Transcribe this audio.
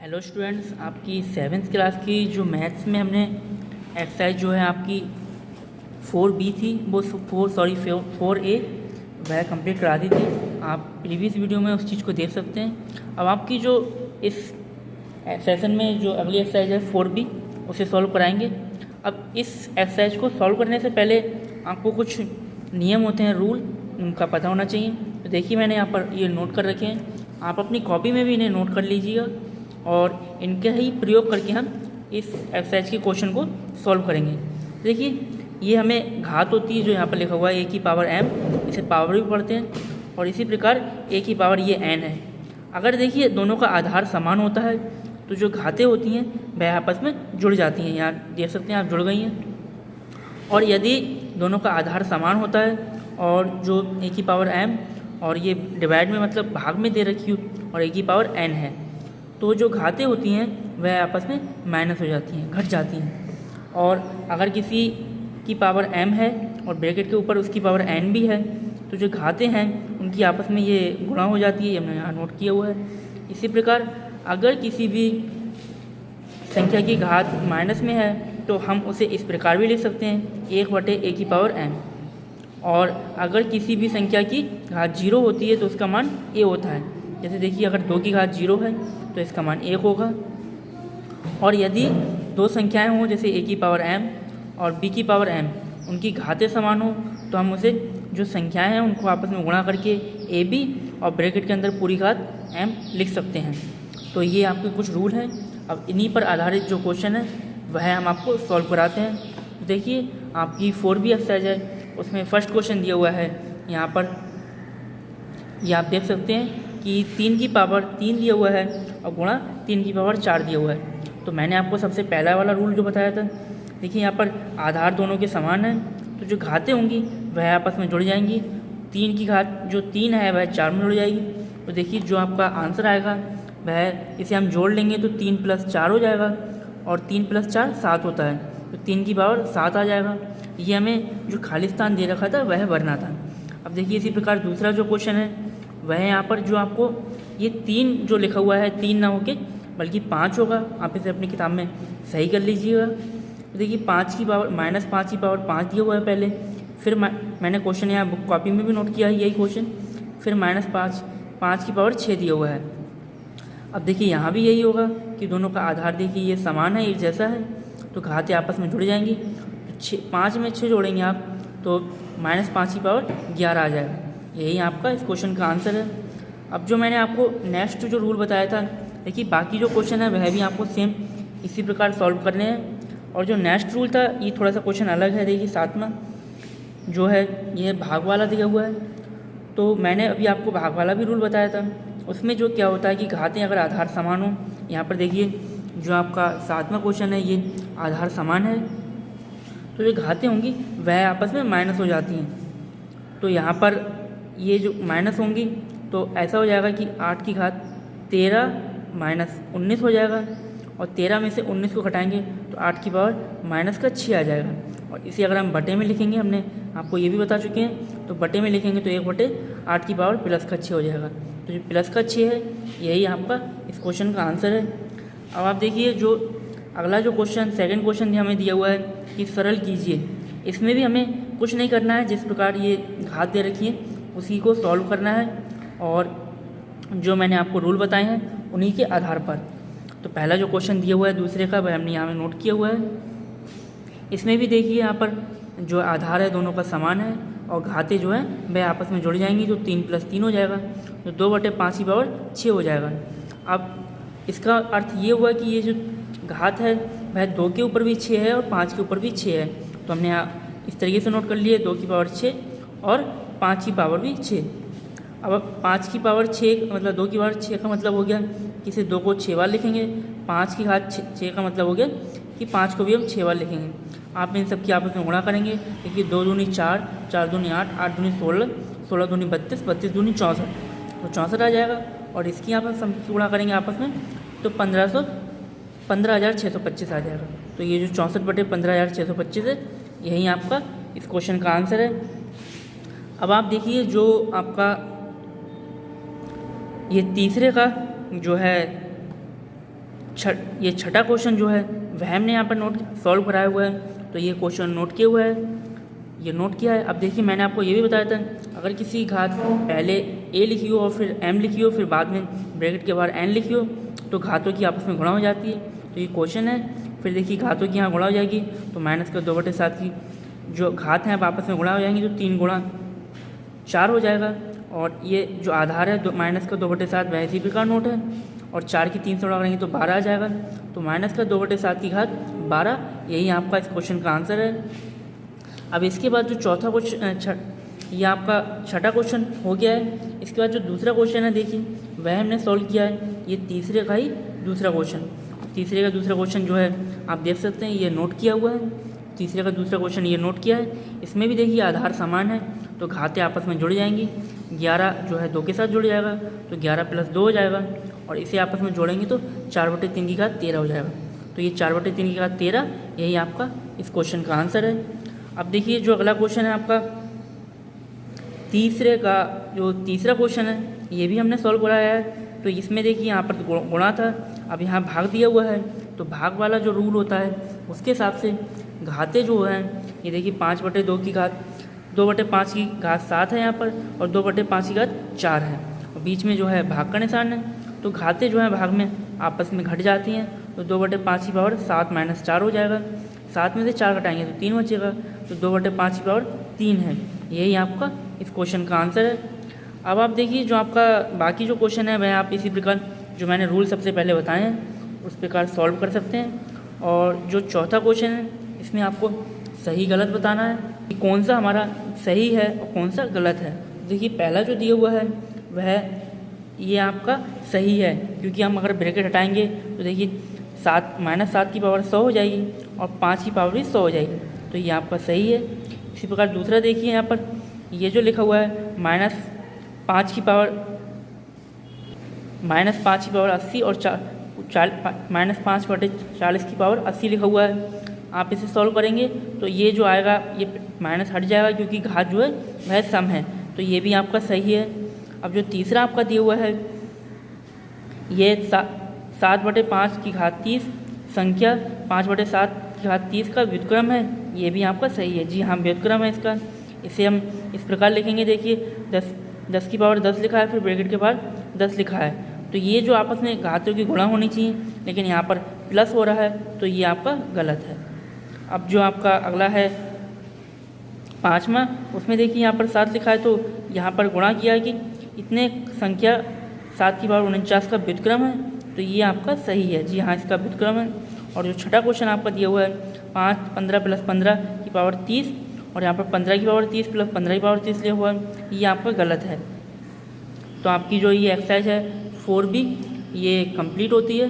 Hello students, आपकी seventh class की जो मैथ्स में हमने एक्सरसाइज जो है आपकी 4B थी वो 4A वह कंप्लीट करा दी थी। आप प्रीवियस वीडियो में उस चीज़ को देख सकते हैं। अब आपकी जो इस सेशन में जो अगली एक्सरसाइज है 4B उसे सॉल्व कराएंगे। अब इस एक्सरसाइज को सॉल्व करने से पहले आपको कुछ नियम होते हैं, रूल, उनका पता होना चाहिए। तो देखिए मैंने यहाँ पर ये नोट कर रखे हैं, आप अपनी कॉपी में भी इन्हें नोट कर लीजिएगा और इनके ही प्रयोग करके हम इस एक्सरसाइज के क्वेश्चन को सॉल्व करेंगे। देखिए ये हमें घात होती है जो यहाँ पर लिखा हुआ है a की पावर m, इसे पावर भी पढ़ते हैं, और इसी प्रकार a की पावर ये n है। अगर देखिए दोनों का आधार समान होता है तो जो घातें होती हैं वह आपस में जुड़ जाती हैं। यहाँ देख सकते हैं आप, जुड़ गई हैं। और यदि दोनों का आधार समान होता है और जो a की पावर m और ये डिवाइड में मतलब भाग में दे रखी हो और a की पावर n है, तो जो घातें होती हैं वह आपस में माइनस हो जाती हैं, घट जाती हैं। और अगर किसी की पावर m है और ब्रैकेट के ऊपर उसकी पावर n भी है तो जो घातें हैं उनकी आपस में ये गुणा हो जाती है, ये हमने यहाँ नोट किया हुआ है। इसी प्रकार अगर किसी भी संख्या की घात माइनस में है तो हम उसे इस प्रकार भी लिख सकते हैं 1/a की पावर n। और अगर किसी भी संख्या की घात 0 होती है तो उसका मान a होता है। जैसे देखिए अगर 2 की घात 0 है तो इसका मान 1 होगा। और यदि दो संख्याएं हों जैसे a की पावर m और b की पावर m, उनकी घातें समान हो तो हम उसे जो संख्याएं हैं उनको आपस में गुणा करके ab और ब्रैकेट के अंदर पूरी घात m लिख सकते हैं। तो ये आपके कुछ रूल हैं। अब इन्हीं पर आधारित जो क्वेश्चन है वह हम आपको सॉल्व कराते हैं। देखिए आपकी 4B एक्सरसाइज है, उसमें फर्स्ट क्वेश्चन दिया हुआ है यहाँ पर, ये आप देख सकते हैं कि 3 की पावर 3 दिया हुआ है और गुणा 3 की पावर 4 दिया हुआ है। तो मैंने आपको सबसे पहला वाला रूल जो बताया था, देखिए यहाँ पर आधार दोनों के समान हैं तो जो घातें होंगी वह आपस में जुड़ जाएंगी। 3 की घात जो 3 है वह 4 में जुड़ जाएगी। तो देखिए जो आपका आंसर आएगा वह, इसे हम जोड़ लेंगे तो 3 + 4 हो जाएगा और 3 + 4 7 होता है, तो 3 की पावर 7 आ जाएगा। ये हमें जो खाली स्थान दे रखा था वह भरना था। अब देखिए इसी प्रकार दूसरा जो क्वेश्चन है वह यहाँ पर जो आपको ये 3 जो लिखा हुआ है 3 ना होके बल्कि 5 होगा, आप इसे अपनी किताब में सही कर लीजिएगा। तो देखिए 5 की पावर -5 की पावर 5 दिया हुआ है पहले, फिर मैंने क्वेश्चन यहाँ बुक कॉपी में भी नोट किया है यही क्वेश्चन, फिर -5 की पावर 6 दिया हुआ है। अब देखिए यहाँ भी यही होगा कि दोनों का आधार देखिए ये समान है, एक जैसा है, तो घातें आपस में जुड़ जाएंगी। तो 5 में 6 जोड़ेंगे आप तो -5 की पावर 11 आ जाएगा। यही आपका इस क्वेश्चन का आंसर है। अब जो मैंने आपको नेक्स्ट जो रूल बताया था, देखिए बाकी जो क्वेश्चन है वह भी आपको सेम इसी प्रकार सॉल्व करने हैं। और जो नेक्स्ट रूल था ये थोड़ा सा क्वेश्चन अलग है। देखिए 7वां जो है ये भाग वाला दिया हुआ है, तो मैंने अभी आपको भाग वाला भी रूल बताया था। उसमें जो क्या होता है कि घातें अगर आधार समान हो, यहाँ पर देखिए जो आपका 7वां क्वेश्चन है ये आधार समान है तो जो घातें होंगी वह आपस में माइनस हो जाती हैं। तो यहाँ पर ये जो माइनस होंगी तो ऐसा हो जाएगा कि 8 की घात 13 - 19 हो जाएगा, और 13 में से 19 को घटाएंगे तो 8 की पावर -6 आ जाएगा। और इसे अगर हम बटे में लिखेंगे, हमने आपको ये भी बता चुके हैं, तो बटे में लिखेंगे तो 1/8 की पावर +6 हो जाएगा। तो जो +6 है यही आपका इस क्वेश्चन का आंसर है। अब आप देखिए जो अगला जो क्वेश्चन सेकंड क्वेश्चन हमें दिया हुआ है कि सरल कीजिए, इसमें भी हमें कुछ नहीं करना है, जिस प्रकार ये घात दे रखी है उसी को सॉल्व करना है और जो मैंने आपको रूल बताए हैं उन्हीं के आधार पर। तो पहला जो क्वेश्चन दिया हुआ है दूसरे का वह हमने यहाँ में नोट किया हुआ है। इसमें भी देखिए यहाँ पर जो आधार है दोनों का समान है और घातें जो हैं वह आपस में जुड़ जाएंगी तो 3 + 3 हो जाएगा, तो 2/5 की पावर 6 हो जाएगा। अब इसका अर्थ ये हुआ कि ये जो घात है वह 2 के ऊपर भी 6 है और 5 के ऊपर भी 6 है, तो हमने यहाँ इस तरीके से नोट कर लिए 2 की पावर 6 और 5 की पावर भी 6। अब 5 की पावर 6 मतलब 2 की पावर 6 का मतलब हो गया कि इसे 2 को 6 बार लिखेंगे, 5 की घात 6 का मतलब हो गया कि 5 को भी हम 6 बार लिखेंगे। आप इन सब की आपस में गुणा करेंगे, देखिए 2 दूनी 4, 4 दूनी 8, 8 दूनी 16, 16 दूनी 32, 32 दूनी 64, तो 64 आ जाएगा। और इसकी आप गुणा करेंगे आपस में तो 15,625 आ जाएगा। तो ये जो 64/15,625 है यही आपका इस क्वेश्चन का आंसर है। अब आप देखिए जो आपका ये तीसरे का जो है ये छठा क्वेश्चन जो है वह हमने यहाँ पर नोट सॉल्व कराया हुआ है। तो ये क्वेश्चन नोट किया हुआ है, ये नोट किया है। अब देखिए मैंने आपको ये भी बताया था, अगर किसी घात पहले a लिखी हो और फिर m लिखी हो, फिर बाद में ब्रैकेट के बाहर n लिखी हो, तो घातों की आपस में गुणा हो जाती है। तो ये क्वेश्चन है। फिर देखिए घातों की यहाँ गुणा हो जाएगी, तो माइनस का 2/7 की जो घात हैं अब आपस में गुणा हो जाएंगी, तो 3 गुणा 4 हो जाएगा। और ये जो आधार है माइनस का 2/7 वह इसी प्रकार नोट है, और 4 की 3 से गुणा करेंगे तो 12 आ जाएगा। तो माइनस का 2/7 की घात 12, यही आपका इस क्वेश्चन का आंसर है। अब इसके बाद जो चौथा क्वेश्चन, ये आपका छठा क्वेश्चन हो गया है। इसके बाद जो दूसरा क्वेश्चन है देखिए वह हमने सॉल्व किया है। ये तीसरे का ही दूसरा क्वेश्चन, तीसरे का दूसरा क्वेश्चन जो है आप देख सकते हैं, ये नोट किया हुआ है। तीसरे का दूसरा क्वेश्चन ये नोट किया है। इसमें भी देखिए आधार समान है, तो घातें आपस में जुड़ जाएंगी। 11 जो है 2 के साथ जुड़ जाएगा, तो 11 + 2 हो जाएगा, और इसे आपस में जोड़ेंगे तो 4/3 की घात 13 हो जाएगा। तो ये 4/3 की घात 13, यही आपका इस क्वेश्चन का आंसर है। अब देखिए जो अगला क्वेश्चन है आपका तीसरे का जो तीसरा क्वेश्चन है, ये भी हमने सॉल्व कराया है। तो इसमें देखिए यहाँ पर गुणा था, अब यहाँ भाग दिया हुआ है, तो भाग वाला जो रूल होता है उसके हिसाब से घातें जो हैं, ये देखिए 5/2 की घात 2/5 की घात 7 है यहाँ पर, और 2/5 की घात 4 है, और बीच में जो है भाग का निशान है। तो घातें जो हैं भाग में आपस में घट जाती हैं, तो 2/5 की पावर 7 - 4 हो जाएगा। 7 में से 4 घटाएंगे तो 3 बचेगा, तो 2/5 की पावर 3 है। यही आपका इस क्वेश्चन का आंसर है। अब आप देखिए जो आपका बाकी जो क्वेश्चन है वह आप इसी प्रकार जो मैंने रूल सबसे पहले बताए हैं उस प्रकार सॉल्व कर सकते हैं। और जो चौथा क्वेश्चन है इसमें आपको सही गलत बताना है कि कौन सा हमारा सही है और कौन सा गलत है। देखिए पहला जो दिया हुआ है वह ये आपका सही है, क्योंकि हम अगर ब्रैकेट हटाएंगे तो देखिए 7 की पावर 100 हो जाएगी, और 5 की पावर भी 100 हो जाएगी, तो ये आपका सही है। इसी प्रकार दूसरा देखिए यहाँ पर ये जो लिखा हुआ है -5 की पावर 80 और -5/40 की पावर 80 लिखा हुआ है। आप इसे सॉल्व करेंगे तो ये जो आएगा ये माइनस हट जाएगा, क्योंकि घात जो है वह सम है, तो ये भी आपका सही है। अब जो तीसरा आपका दिया हुआ है ये 7/5 की घात 30 संख्या 5/7 की घात 30 का व्युत्क्रम है, ये भी आपका सही है। जी हाँ, व्युत्क्रम है इसका। इसे हम इस प्रकार लिखेंगे, देखिए 10 की पावर 10 लिखा है, फिर ब्रैकेट के बाद 10 लिखा है, तो ये जो आपस में घातों की गुणा होनी चाहिए, लेकिन यहाँ पर प्लस हो रहा है, तो ये आपका गलत है। अब जो आपका अगला है पाँचवा, उसमें देखिए यहाँ पर 7 लिखा है, तो यहाँ पर गुणा किया कि इतने संख्या 7 की पावर 49 का व्युत्क्रम है, तो ये आपका सही है। जी हाँ, इसका व्युत्क्रम है। और जो छठा क्वेश्चन आपका दिया हुआ है 15 + 15 की पावर 30, और यहाँ पर 15 की पावर 30 + 15 की पावर 30 लिया हुआ है, ये आपका गलत है। तो आपकी जो ये एक्सरसाइज है 4B ये कंप्लीट होती है।